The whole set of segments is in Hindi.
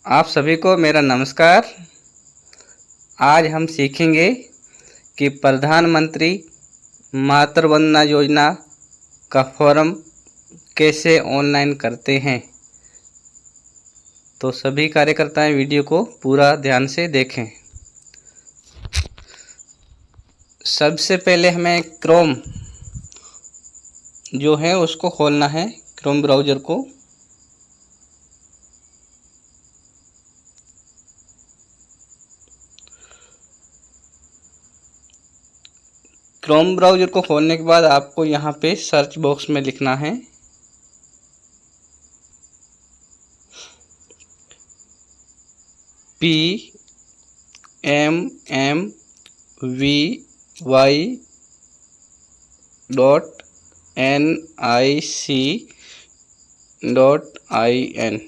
आप सभी को मेरा नमस्कार। आज हम सीखेंगे कि प्रधानमंत्री मातृ वंदना योजना का फॉर्म कैसे ऑनलाइन करते हैं। तो सभी कार्यकर्ताएं वीडियो को पूरा ध्यान से देखें। सबसे पहले हमें क्रोम जो है उसको खोलना है, क्रोम ब्राउज़र को। क्रोम ब्राउज़र को खोलने के बाद आपको यहाँ पे सर्च बॉक्स में लिखना है PMMVY.NIC.IN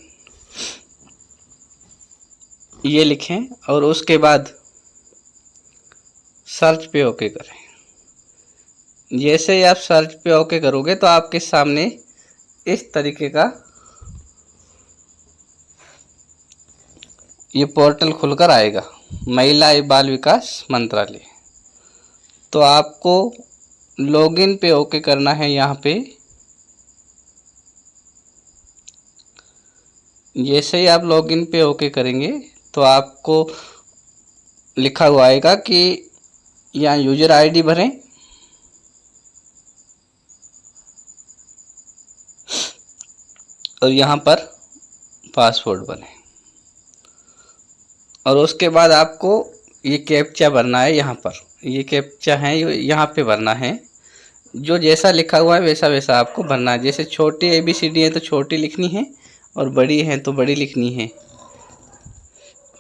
ये लिखें और उसके बाद सर्च पे ओके करें। जैसे ही आप सर्च पे ओके करोगे तो आपके सामने इस तरीके का ये पोर्टल खुलकर आएगा, महिला एवं बाल विकास मंत्रालय। तो आपको लॉगिन पे ओके करना है। यहाँ पे जैसे ही आप लॉगिन पे ओके करेंगे तो आपको लिखा हुआ आएगा कि यहाँ यूजर आईडी भरें और यहाँ पर पासवर्ड बने और उसके बाद आपको ये कैप्चा भरना है। यहाँ पर ये कैप्चा है, यहाँ पे भरना है। जो जैसा लिखा हुआ है वैसा वैसा आपको भरना है। जैसे छोटी ABCD है तो छोटी लिखनी है और बड़ी है तो बड़ी लिखनी है।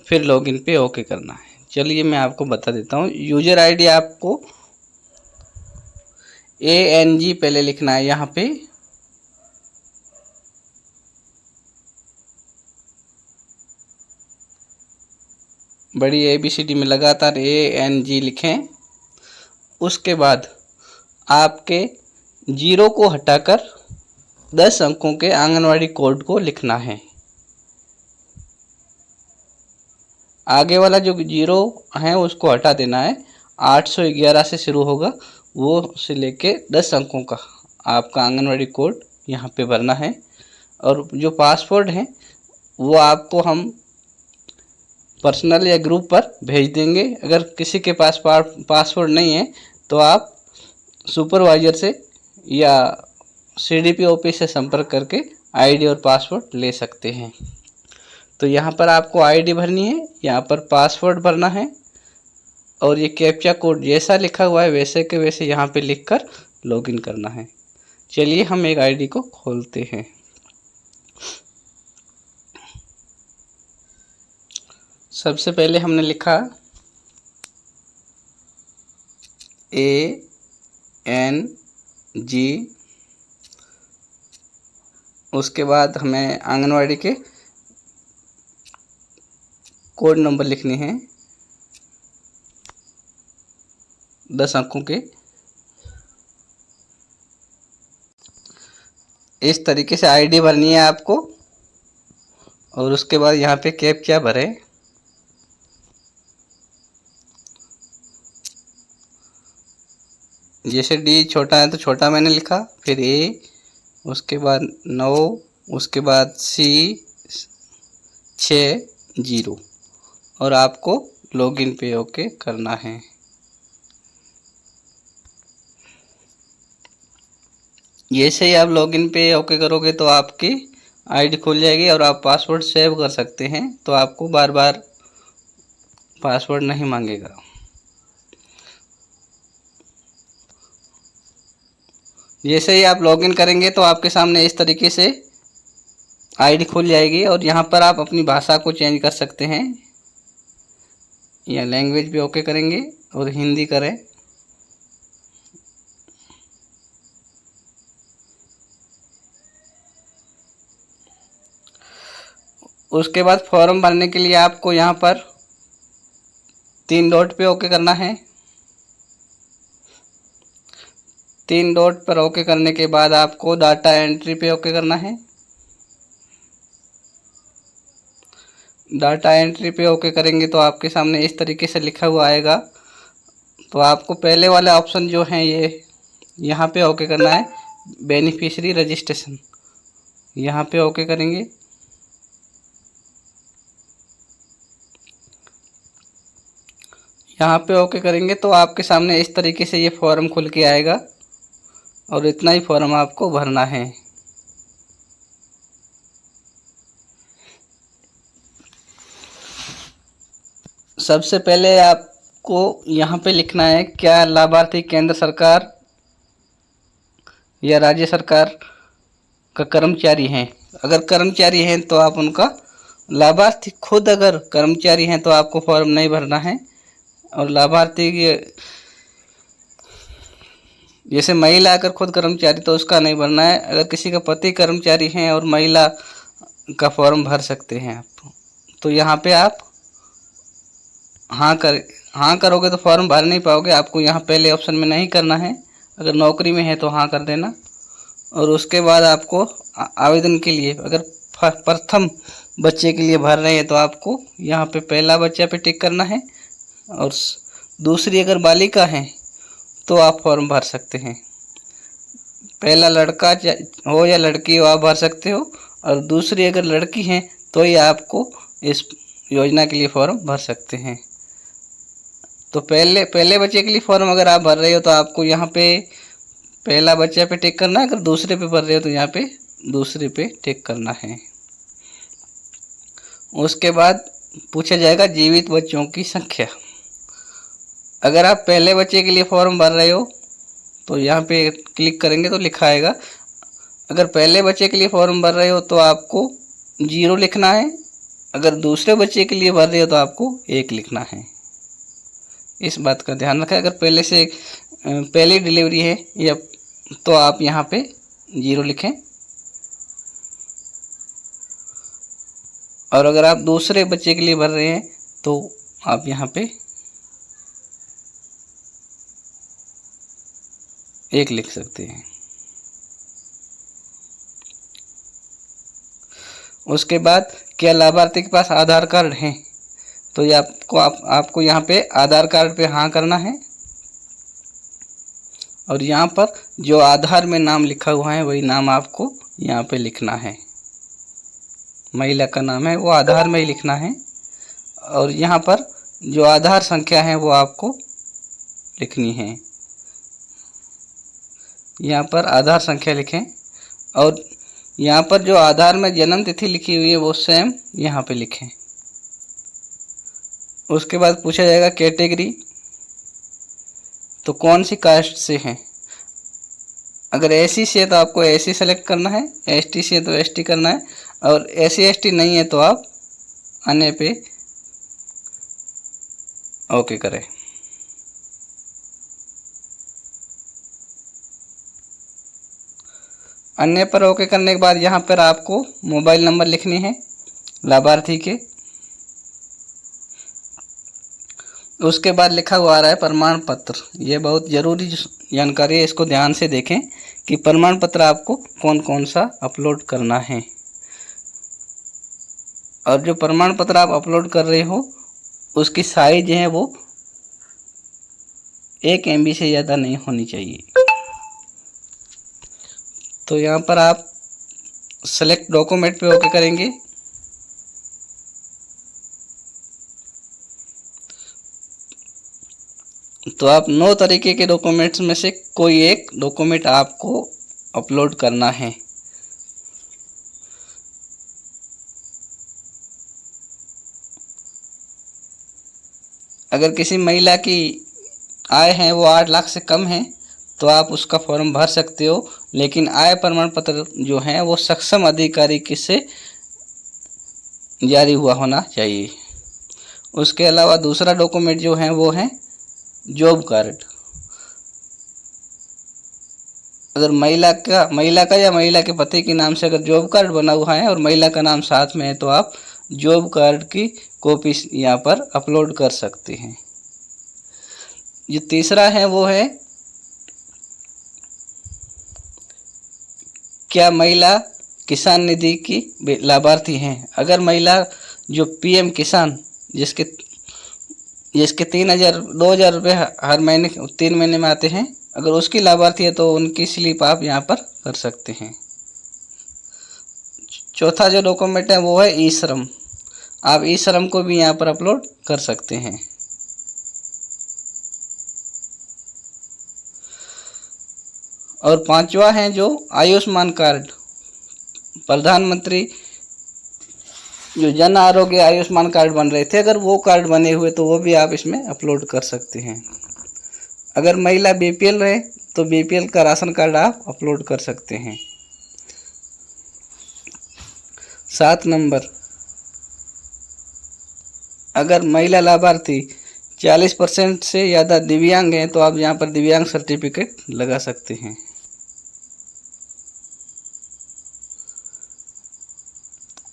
फिर लॉगिन पे ओके करना है। चलिए मैं आपको बता देता हूँ। यूजर आईडी आपको ANG पहले लिखना है। यहाँ पे बड़ी ABCD में लगातार ANG लिखें। उसके बाद आपके 0 को हटाकर 10 अंकों के आंगनवाड़ी कोड को लिखना है। आगे वाला जो 0 है उसको हटा देना है। 811 से शुरू होगा, वो से लेके 10 अंकों का आपका आंगनवाड़ी कोड यहाँ पे भरना है। और जो पासवर्ड है वो आपको हम पर्सनल या ग्रुप पर भेज देंगे। अगर किसी के पास पासवर्ड नहीं है तो आप सुपरवाइजर से या CDP ऑफिस से संपर्क करके आईडी और पासवर्ड ले सकते हैं। तो यहाँ पर आपको आईडी भरनी है, यहाँ पर पासवर्ड भरना है और ये कैप्चा कोड जैसा लिखा हुआ है वैसे के वैसे यहाँ पे लिखकर लॉगिन करना है। चलिए हम एक आईडी को खोलते हैं। सबसे पहले हमने लिखा ANG, उसके बाद हमें आंगनवाड़ी के कोड नंबर लिखने हैं 10 अंकों के। इस तरीके से आईडी भरनी है आपको और उसके बाद यहाँ पे कैप्चा भरें। जैसे D छोटा है तो छोटा मैंने लिखा, फिर A, उसके बाद 9, उसके बाद C 6 0 और आपको लॉगिन पे ओके करना है। जैसे ही आप लॉगिन पे ओके करोगे तो आपकी आईडी खुल जाएगी और आप पासवर्ड सेव कर सकते हैं। तो आपको बार बार पासवर्ड नहीं मांगेगा। जैसे ही आप लॉगिन करेंगे तो आपके सामने इस तरीके से आईडी खुल जाएगी और यहाँ पर आप अपनी भाषा को चेंज कर सकते हैं। या लैंग्वेज भी ओके करेंगे और हिंदी करें। उसके बाद फॉर्म भरने के लिए आपको यहाँ पर 3 डॉट पे ओके करना है। 3 डॉट पर ओके करने के बाद आपको डाटा एंट्री पे ओके करना है। डाटा एंट्री पे ओके करेंगे तो आपके सामने इस तरीके से लिखा हुआ आएगा। तो आपको पहले वाला ऑप्शन जो है ये यहाँ पे ओके करना है, बेनिफिशियरी रजिस्ट्रेशन, यहाँ पे ओके करेंगे। यहाँ पे ओके करेंगे तो आपके सामने इस तरीके से ये फॉर्म खुल के आएगा और इतना ही फॉर्म आपको भरना है। सबसे पहले आपको यहाँ पे लिखना है क्या लाभार्थी केंद्र सरकार या राज्य सरकार का कर्मचारी हैं। अगर कर्मचारी हैं तो आप उनका, लाभार्थी खुद अगर कर्मचारी हैं तो आपको फॉर्म नहीं भरना है। और लाभार्थी जैसे महिला अगर खुद कर्मचारी तो उसका नहीं भरना है। अगर किसी का पति कर्मचारी हैं और महिला का फॉर्म भर सकते हैं आप। तो यहाँ पे आप हाँ करोगे तो फॉर्म भर नहीं पाओगे, आपको यहाँ पहले ऑप्शन में नहीं करना है। अगर नौकरी में है तो हाँ कर देना। और उसके बाद आपको आवेदन के लिए, अगर प्रथम बच्चे के लिए भर रहे हैं तो आपको यहाँ पे पहला बच्चा पे टिक करना है। और दूसरी अगर बालिका है तो आप फॉर्म भर सकते हैं। पहला लड़का हो या लड़की हो आप भर सकते हो, और दूसरी अगर लड़की है तो ये आपको इस योजना के लिए फॉर्म भर सकते हैं। तो पहले बच्चे के लिए फॉर्म अगर आप भर रहे हो तो आपको यहाँ पे पहला बच्चा पे टिक करना है। अगर दूसरे पे भर रहे हो तो यहाँ पे दूसरे पे टिक करना है। उसके बाद पूछा जाएगा जीवित बच्चों की संख्या। अगर आप पहले बच्चे के लिए फॉर्म भर रहे हो तो यहाँ पे क्लिक करेंगे तो लिखा आएगा। अगर पहले बच्चे के लिए फॉर्म भर रहे हो तो आपको 0 लिखना है। अगर दूसरे बच्चे के लिए भर रहे हो तो आपको 1 लिखना है। इस बात का ध्यान रखें। अगर पहली डिलीवरी है या तो आप यहाँ पे 0 लिखें, और अगर आप दूसरे बच्चे के लिए भर रहे हैं तो आप यहाँ पे 1 लिख सकते हैं। उसके बाद क्या लाभार्थी के पास आधार कार्ड है, तो ये आपको यहाँ पे आधार कार्ड पे हाँ करना है। और यहाँ पर जो आधार में नाम लिखा हुआ है वही नाम आपको यहाँ पे लिखना है। महिला का नाम है वो आधार में ही लिखना है। और यहाँ पर जो आधार संख्या है वो आपको लिखनी है। यहाँ पर आधार संख्या लिखें, और यहाँ पर जो आधार में जन्म तिथि लिखी हुई है वो सेम यहाँ पे लिखें। उसके बाद पूछा जाएगा कैटेगरी, तो कौन सी कास्ट से हैं। अगर एससी से है तो आपको एससी सेलेक्ट करना है, एसटी से है तो एसटी करना है, और एससी एसटी नहीं है तो आप अन्य पे ओके करें। अन्य पर ओके करने के बाद यहाँ पर आपको मोबाइल नंबर लिखनी है लाभार्थी के। उसके बाद लिखा हुआ आ रहा है प्रमाण पत्र। ये बहुत ज़रूरी जानकारी है, इसको ध्यान से देखें कि प्रमाण पत्र आपको कौन कौन सा अपलोड करना है। और जो प्रमाण पत्र आप अपलोड कर रहे हो उसकी साइज है वो 1 MB से ज़्यादा नहीं होनी चाहिए। तो यहाँ पर आप सेलेक्ट डॉक्यूमेंट पे ओके करेंगे। तो आप 9 तरीके के डॉक्यूमेंट्स में से कोई एक डॉक्यूमेंट आपको अपलोड करना है। अगर किसी महिला की आय है वो 8 लाख से कम है तो आप उसका फॉर्म भर सकते हो, लेकिन आय प्रमाण पत्र जो है वो सक्षम अधिकारी से जारी हुआ होना चाहिए। उसके अलावा दूसरा डॉक्यूमेंट जो है वो है जॉब कार्ड। अगर महिला का या महिला के पति के नाम से अगर जॉब कार्ड बना हुआ है और महिला का नाम साथ में है तो आप जॉब कार्ड की कॉपी यहाँ पर अपलोड कर सकते हैं। जो तीसरा है वो है क्या महिला किसान निधि की लाभार्थी हैं। अगर महिला जो पीएम किसान जिसके 2,000 रुपये हर महीने 3 महीने में आते हैं, अगर उसकी लाभार्थी है तो उनकी स्लिप आप यहाँ पर कर सकते हैं। चौथा जो डॉक्यूमेंट है वो है ई श्रम। आप ई श्रम को भी यहाँ पर अपलोड कर सकते हैं। और पांचवा है जो आयुष्मान कार्ड, प्रधानमंत्री जो जन आरोग्य आयुष्मान कार्ड बन रहे थे, अगर वो कार्ड बने हुए तो वो भी आप इसमें अपलोड कर सकते हैं। अगर महिला बीपीएल है तो बीपीएल का राशन कार्ड आप अपलोड कर सकते हैं। 7 नंबर, अगर महिला लाभार्थी 40% से ज़्यादा दिव्यांग हैं तो आप यहाँ पर दिव्यांग सर्टिफिकेट लगा सकते हैं।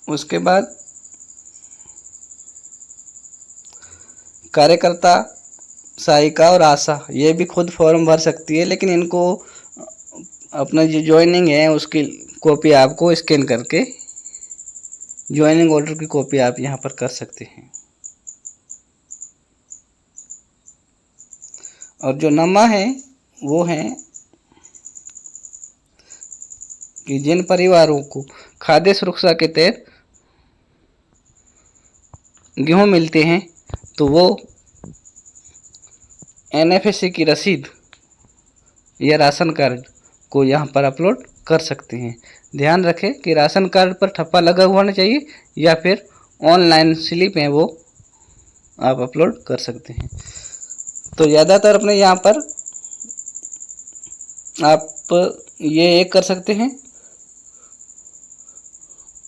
उसके बाद कार्यकर्ता, सहायिका और आशा, ये भी खुद फॉर्म भर सकती है, लेकिन इनको अपना जो ज्वाइनिंग है उसकी कॉपी आपको स्कैन करके ज्वाइनिंग ऑर्डर की कॉपी आप यहाँ पर कर सकते हैं। और जो नमा है वो है कि जिन परिवारों को खाद्य सुरक्षा के तहत गेहूँ मिलते हैं तो वो एनएफएससी की रसीद या राशन कार्ड को यहाँ पर अपलोड कर सकते हैं। ध्यान रखें कि राशन कार्ड पर ठप्पा लगा हुआ होना चाहिए या फिर ऑनलाइन स्लिप है वो आप अपलोड कर सकते हैं। तो ज़्यादातर अपने यहाँ पर आप ये एक कर सकते हैं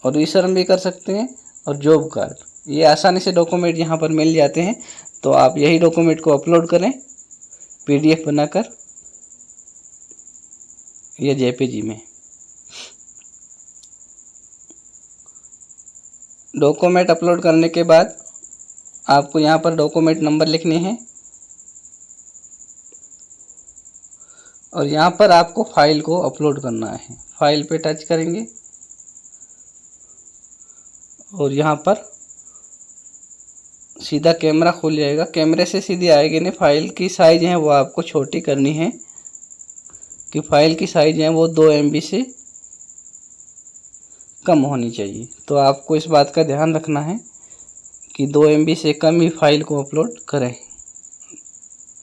और ई श्रम भी कर सकते हैं और जॉब कार्ड, ये आसानी से डॉक्यूमेंट यहाँ पर मिल जाते हैं। तो आप यही डॉक्यूमेंट को अपलोड करें पीडीएफ बनाकर या जेपीजी में। डॉक्यूमेंट अपलोड करने के बाद आपको यहाँ पर डॉक्यूमेंट नंबर लिखने हैं और यहाँ पर आपको फाइल को अपलोड करना है। फाइल पे टच करेंगे और यहाँ पर सीधा कैमरा खुल जाएगा। कैमरे से सीधी आएगी नहीं, फाइल की साइज़ है वो आपको छोटी करनी है कि फाइल की साइज़ है वो 2 MB से कम होनी चाहिए। तो आपको इस बात का ध्यान रखना है कि 2 MB से कम ही फाइल को अपलोड करें।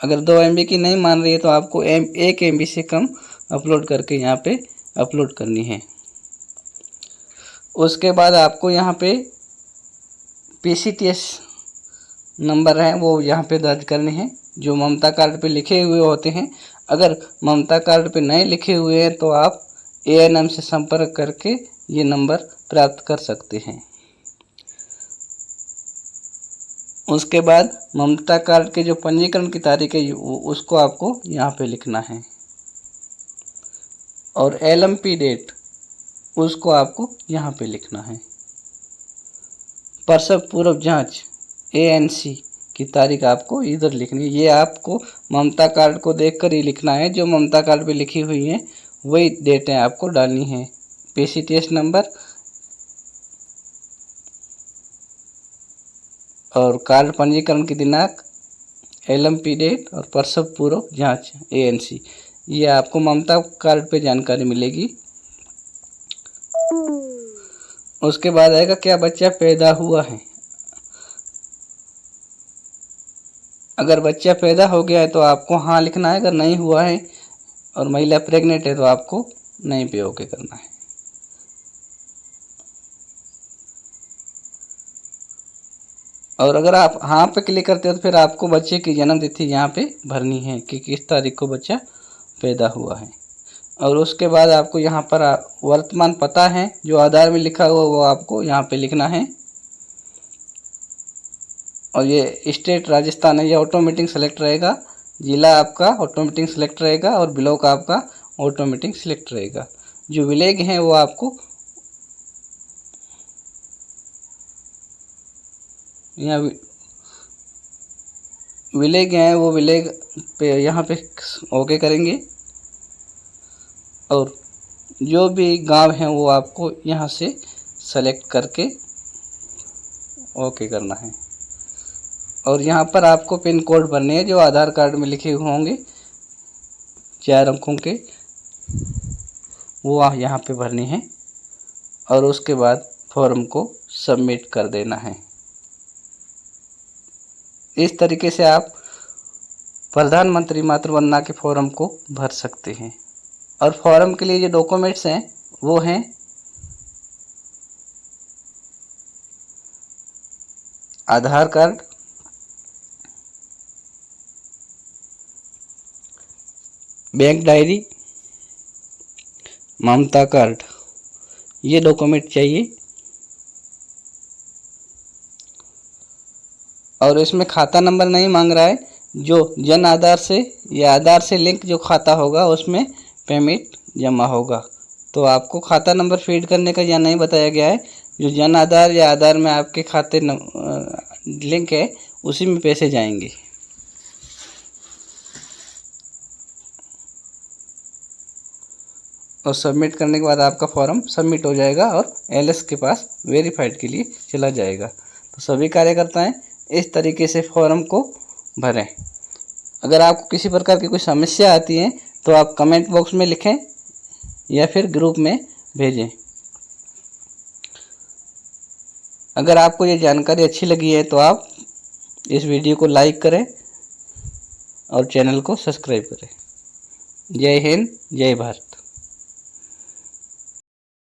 अगर 2 MB की नहीं मान रही है तो आपको 1 MB से कम अपलोड करके यहाँ पे अपलोड करनी है। उसके बाद आपको यहाँ पे PCTS नंबर है वो यहाँ पे दर्ज करने हैं जो ममता कार्ड पे लिखे हुए होते हैं। अगर ममता कार्ड पे नहीं लिखे हुए हैं तो आप ANM से संपर्क करके ये नंबर प्राप्त कर सकते हैं। उसके बाद ममता कार्ड के जो पंजीकरण की तारीख है उसको आपको यहाँ पे लिखना है और LMP डेट उसको आपको यहाँ पे लिखना है। प्रसव पूर्व जांच ANC की तारीख आपको इधर लिखनी है। ये आपको ममता कार्ड को देखकर ही लिखना है, जो ममता कार्ड पे लिखी हुई है वही डेटें आपको डालनी है। PCTS नंबर और कार्ड पंजीकरण की दिनांक, LMP डेट और प्रसव पूर्व जांच ANC, ये आपको ममता कार्ड पे जानकारी मिलेगी। उसके बाद आएगा क्या बच्चा पैदा हुआ है। अगर बच्चा पैदा हो गया है तो आपको हाँ लिखना है, अगर नहीं हुआ है और महिला प्रेग्नेंट है तो आपको नहीं पे ओके करना है। और अगर आप हाँ पे क्लिक करते हो तो फिर आपको बच्चे की जन्म तिथि यहाँ पे भरनी है कि किस तारीख को बच्चा पैदा हुआ है। और उसके बाद आपको यहाँ पर वर्तमान पता है जो आधार में लिखा हुआ वो आपको यहाँ पे लिखना है। और ये स्टेट राजस्थान है, ये ऑटोमेटिक सेलेक्ट रहेगा। ज़िला आपका ऑटोमेटिक सेलेक्ट रहेगा और ब्लॉक आपका ऑटोमेटिक सेलेक्ट रहेगा। जो विलेज हैं वो आपको यहाँ विलेज हैं वो विलेज पे यहाँ पे ओके करेंगे। और जो भी गांव हैं वो आपको यहाँ से सेलेक्ट करके ओके करना है। और यहाँ पर आपको पिन कोड भरने हैं जो आधार कार्ड में लिखे हुए होंगे 4 अंकों के, वो यहाँ पे भरनी है और उसके बाद फॉर्म को सबमिट कर देना है। इस तरीके से आप प्रधानमंत्री मातृवंदना के फॉर्म को भर सकते हैं। और फॉर्म के लिए जो डॉक्यूमेंट्स हैं वो हैं आधार कार्ड, बैंक डायरी, ममता कार्ड, ये डॉक्यूमेंट चाहिए। और इसमें खाता नंबर नहीं मांग रहा है, जो जन आधार से या आधार से लिंक जो खाता होगा उसमें पेमेंट जमा होगा। तो आपको खाता नंबर फीड करने का यहाँ नहीं बताया गया है। जो जन आधार या आधार में आपके खाते लिंक है उसी में पैसे जाएंगे। और सबमिट करने के बाद आपका फॉर्म सबमिट हो जाएगा और एलएस के पास वेरीफाइड के लिए चला जाएगा। तो सभी कार्यकर्ताएं इस तरीके से फॉर्म को भरें। अगर आपको किसी प्रकार की कोई समस्या आती है तो आप कमेंट बॉक्स में लिखें या फिर ग्रुप में भेजें। अगर आपको ये जानकारी अच्छी लगी है तो आप इस वीडियो को लाइक करें और चैनल को सब्सक्राइब करें। जय हिंद, जय भारत।